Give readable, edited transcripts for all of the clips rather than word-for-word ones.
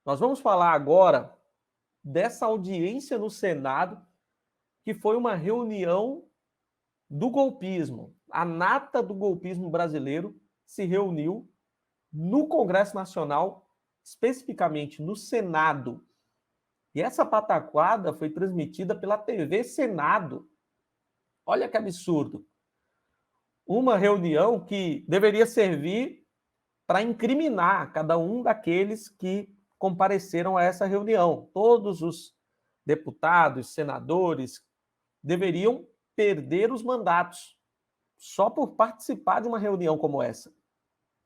Nós vamos falar agora dessa audiência no Senado, que foi uma reunião do golpismo. A nata do golpismo brasileiro se reuniu no Congresso Nacional, especificamente no Senado. E essa pataquada foi transmitida pela TV Senado. Olha que absurdo. Uma reunião que deveria servir para incriminar cada um daqueles que compareceram a essa reunião. Todos os deputados, senadores, deveriam perder os mandatos só por participar de uma reunião como essa.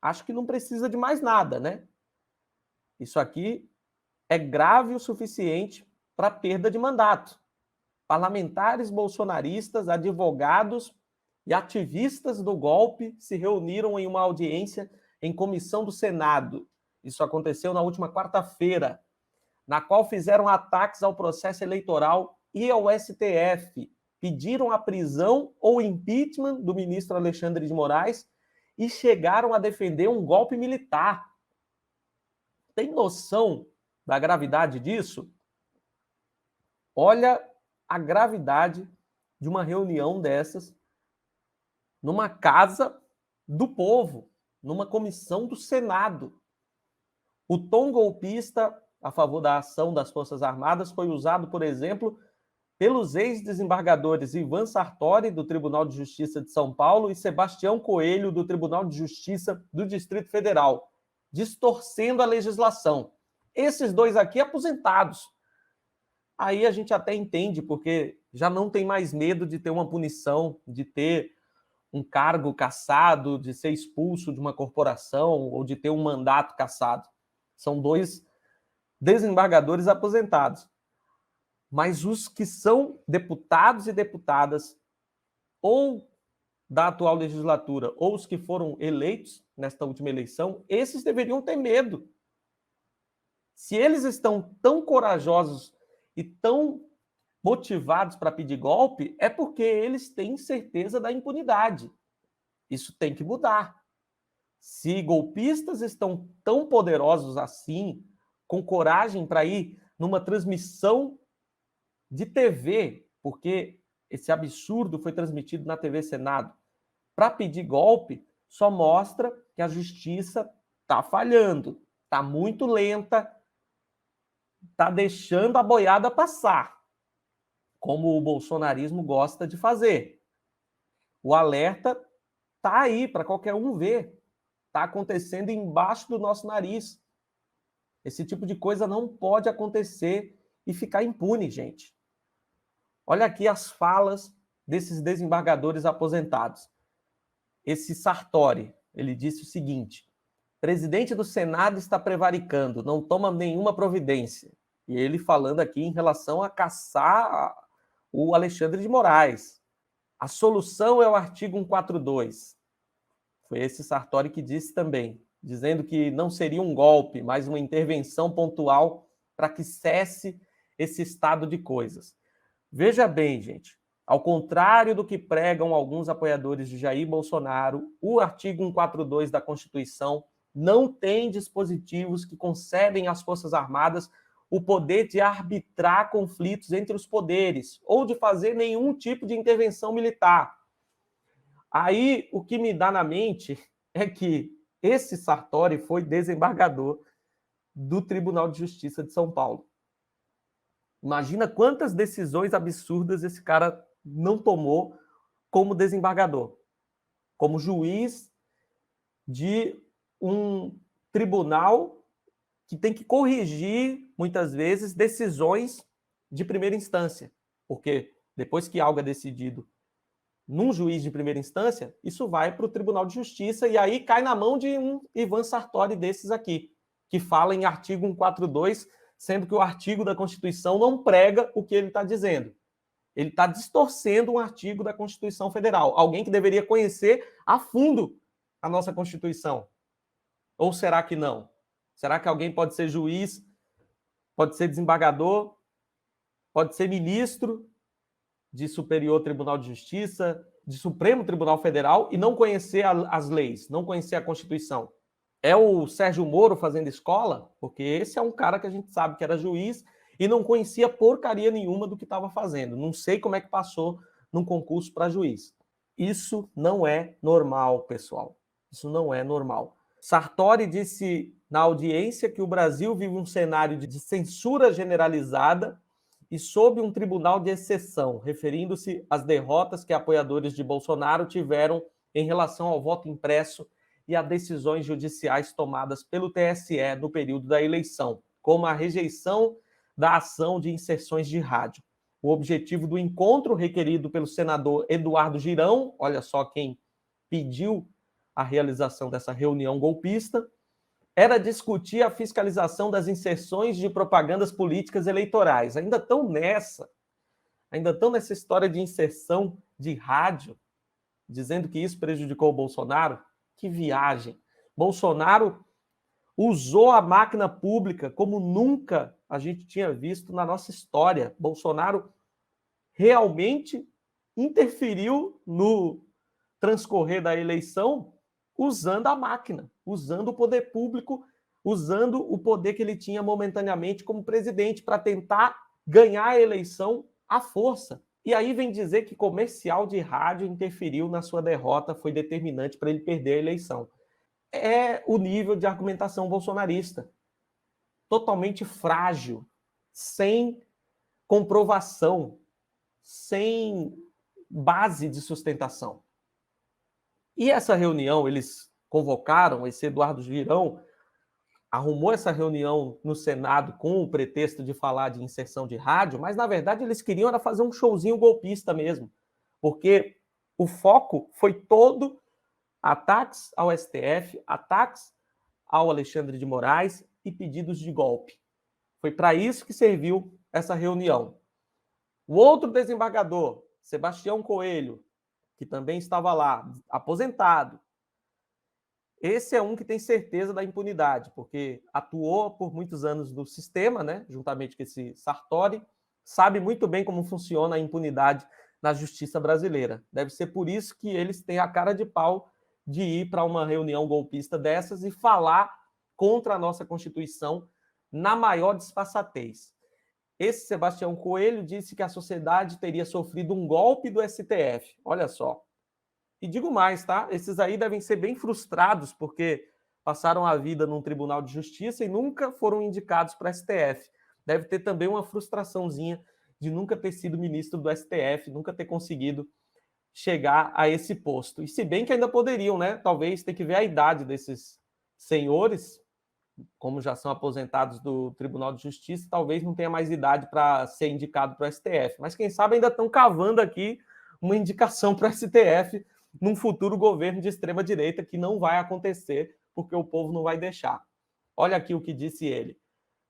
Acho que não precisa de mais nada, né? Isso aqui é grave o suficiente para perda de mandato. Parlamentares bolsonaristas, advogados e ativistas do golpe se reuniram em uma audiência em comissão do Senado. Isso aconteceu na última quarta-feira, na qual fizeram ataques ao processo eleitoral e ao STF. Pediram a prisão ou impeachment do ministro Alexandre de Moraes e chegaram a defender um golpe militar. Tem noção da gravidade disso? Olha a gravidade de uma reunião dessas numa casa do povo, numa comissão do Senado. O tom golpista a favor da ação das Forças Armadas foi usado, por exemplo, pelos ex-desembargadores Ivan Sartori, do Tribunal de Justiça de São Paulo, e Sebastião Coelho, do Tribunal de Justiça do Distrito Federal, distorcendo a legislação. Esses dois aqui aposentados. Aí a gente até entende, porque já não tem mais medo de ter uma punição, de ter um cargo cassado, de ser expulso de uma corporação ou de ter um mandato cassado. São dois desembargadores aposentados. Mas os que são deputados e deputadas ou da atual legislatura ou os que foram eleitos nesta última eleição, esses deveriam ter medo. Se eles estão tão corajosos e tão motivados para pedir golpe, é porque eles têm certeza da impunidade. Isso tem que mudar. Se golpistas estão tão poderosos assim, com coragem para ir numa transmissão de TV, porque esse absurdo foi transmitido na TV Senado, para pedir golpe, só mostra que a justiça está falhando, está muito lenta, está deixando a boiada passar, como o bolsonarismo gosta de fazer. O alerta está aí para qualquer um ver. Está acontecendo embaixo do nosso nariz. Esse tipo de coisa não pode acontecer e ficar impune, gente. Olha aqui as falas desses desembargadores aposentados. Esse Sartori, ele disse o seguinte: presidente do Senado está prevaricando, não toma nenhuma providência. E ele falando aqui em relação a caçar o Alexandre de Moraes. A solução é o artigo 142. Foi esse Sartori que disse também, dizendo que não seria um golpe, mas uma intervenção pontual para que cesse esse estado de coisas. Veja bem, gente, ao contrário do que pregam alguns apoiadores de Jair Bolsonaro, o artigo 142 da Constituição não tem dispositivos que concedem às Forças Armadas o poder de arbitrar conflitos entre os poderes ou de fazer nenhum tipo de intervenção militar. Aí, o que me dá na mente é que esse Sartori foi desembargador do Tribunal de Justiça de São Paulo. Imagina quantas decisões absurdas esse cara não tomou como desembargador, como juiz de um tribunal que tem que corrigir, muitas vezes, decisões de primeira instância. Porque depois que algo é decidido num juiz de primeira instância, isso vai para o Tribunal de Justiça e aí cai na mão de um Ivan Sartori desses aqui, que fala em artigo 142, sendo que o artigo da Constituição não prega o que ele está dizendo. Ele está distorcendo um artigo da Constituição Federal. Alguém que deveria conhecer a fundo a nossa Constituição. Ou será que não? Será que alguém pode ser juiz, pode ser desembargador, pode ser ministro de Superior Tribunal de Justiça, de Supremo Tribunal Federal e não conhecer as leis, não conhecer a Constituição? É o Sérgio Moro fazendo escola? Porque esse é um cara que a gente sabe que era juiz e não conhecia porcaria nenhuma do que estava fazendo. Não sei como é que passou num concurso para juiz. Isso não é normal, pessoal. Isso não é normal. Sartori disse na audiência que o Brasil vive um cenário de censura generalizada e sob um tribunal de exceção, referindo-se às derrotas que apoiadores de Bolsonaro tiveram em relação ao voto impresso e a decisões judiciais tomadas pelo TSE no período da eleição, como a rejeição da ação de inserções de rádio. O objetivo do encontro requerido pelo senador Eduardo Girão, olha só quem pediu a realização dessa reunião golpista, era discutir a fiscalização das inserções de propagandas políticas eleitorais. Ainda estão nessa história de inserção de rádio, dizendo que isso prejudicou o Bolsonaro. Que viagem! Bolsonaro usou a máquina pública como nunca a gente tinha visto na nossa história. Bolsonaro realmente interferiu no transcorrer da eleição usando a máquina, usando o poder público, usando o poder que ele tinha momentaneamente como presidente para tentar ganhar a eleição à força. E aí vem dizer que comercial de rádio interferiu na sua derrota, foi determinante para ele perder a eleição. É o nível de argumentação bolsonarista. Totalmente frágil, sem comprovação, sem base de sustentação. E essa reunião, eles convocaram, esse Eduardo Girão arrumou essa reunião no Senado com o pretexto de falar de inserção de rádio, mas na verdade eles queriam era fazer um showzinho golpista mesmo, porque o foco foi todo ataques ao STF, ataques ao Alexandre de Moraes e pedidos de golpe. Foi para isso que serviu essa reunião. O outro desembargador, Sebastião Coelho, que também estava lá, aposentado, esse é um que tem certeza da impunidade, porque atuou por muitos anos no sistema, né, juntamente com esse Sartori, sabe muito bem como funciona a impunidade na justiça brasileira. Deve ser por isso que eles têm a cara de pau de ir para uma reunião golpista dessas e falar contra a nossa Constituição na maior disfarçatez. Esse Sebastião Coelho disse que a sociedade teria sofrido um golpe do STF. Olha só. E digo mais, tá? Esses aí devem ser bem frustrados, porque passaram a vida num tribunal de justiça e nunca foram indicados para o STF. Deve ter também uma frustraçãozinha de nunca ter sido ministro do STF, nunca ter conseguido chegar a esse posto. E se bem que ainda poderiam, né? Talvez ter que ver a idade desses senhores, como já são aposentados do Tribunal de Justiça, talvez não tenha mais idade para ser indicado para o STF. Mas quem sabe ainda estão cavando aqui uma indicação para o STF num futuro governo de extrema-direita, que não vai acontecer, porque o povo não vai deixar. Olha aqui o que disse ele.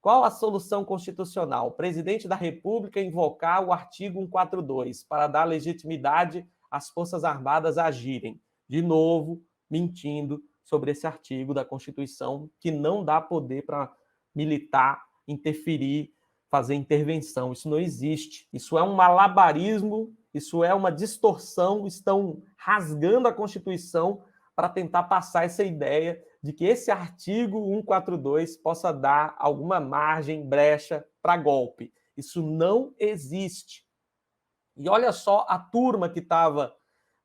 Qual a solução constitucional? O presidente da República invocar o artigo 142 para dar legitimidade às Forças Armadas a agirem. De novo, mentindo sobre esse artigo da Constituição, que não dá poder para militar, interferir, fazer intervenção. Isso não existe. Isso é um malabarismo, isso é uma distorção. Estão rasgando a Constituição para tentar passar essa ideia de que esse artigo 142 possa dar alguma margem, brecha para golpe. Isso não existe. E olha só a turma que estava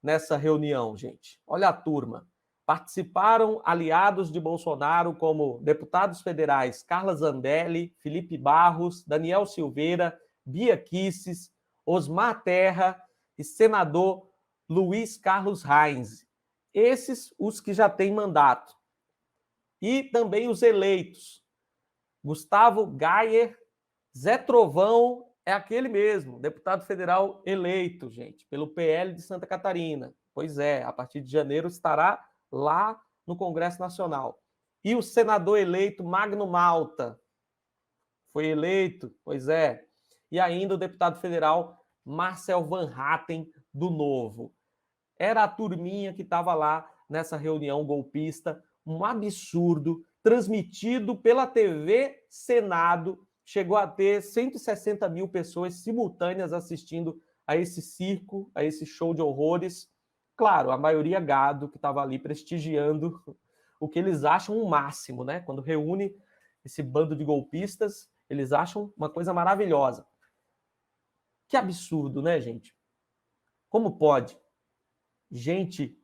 nessa reunião, gente. Olha a turma. Participaram aliados de Bolsonaro como deputados federais Carla Zambelli, Felipe Barros, Daniel Silveira, Bia Kicis, Osmar Terra e senador Luiz Carlos Reins. Esses os que já têm mandato. E também os eleitos. Gustavo Gayer, Zé Trovão, é aquele mesmo, deputado federal eleito, gente, pelo PL de Santa Catarina. Pois é, a partir de janeiro estará lá no Congresso Nacional. E o senador eleito Magno Malta foi eleito, pois é. E ainda o deputado federal Marcel Van Hatten, do Novo. Era a turminha que estava lá nessa reunião golpista, um absurdo, transmitido pela TV Senado, chegou a ter 160 mil pessoas simultâneas assistindo a esse circo, a esse show de horrores. Claro, a maioria gado que estava ali prestigiando o que eles acham o máximo, né? Quando reúne esse bando de golpistas, eles acham uma coisa maravilhosa. Que absurdo, né, gente? Como pode gente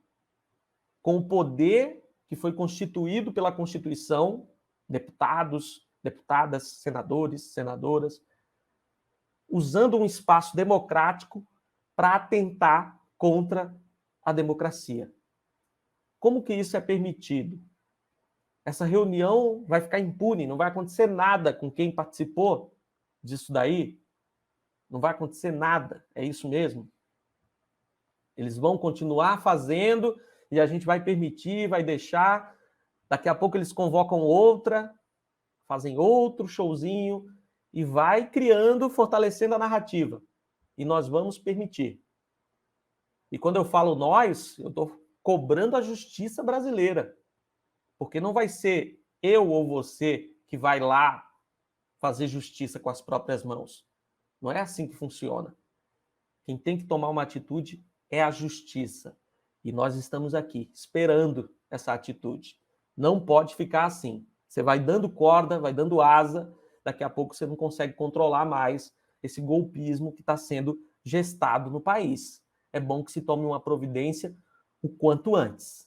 com o poder que foi constituído pela Constituição, deputados, deputadas, senadores, senadoras, usando um espaço democrático para atentar contra a democracia? Como que isso é permitido? Essa reunião vai ficar impune, não vai acontecer nada com quem participou disso daí? Não vai acontecer nada, é isso mesmo? Eles vão continuar fazendo e a gente vai permitir, vai deixar. Daqui a pouco eles convocam outra, fazem outro showzinho e vai criando, fortalecendo a narrativa. E nós vamos permitir. E quando eu falo nós, eu estou cobrando a justiça brasileira. Porque não vai ser eu ou você que vai lá fazer justiça com as próprias mãos. Não é assim que funciona. Quem tem que tomar uma atitude é a justiça. E nós estamos aqui esperando essa atitude. Não pode ficar assim. Você vai dando corda, vai dando asa, daqui a pouco você não consegue controlar mais esse golpismo que está sendo gestado no país. É bom que se tome uma providência o quanto antes.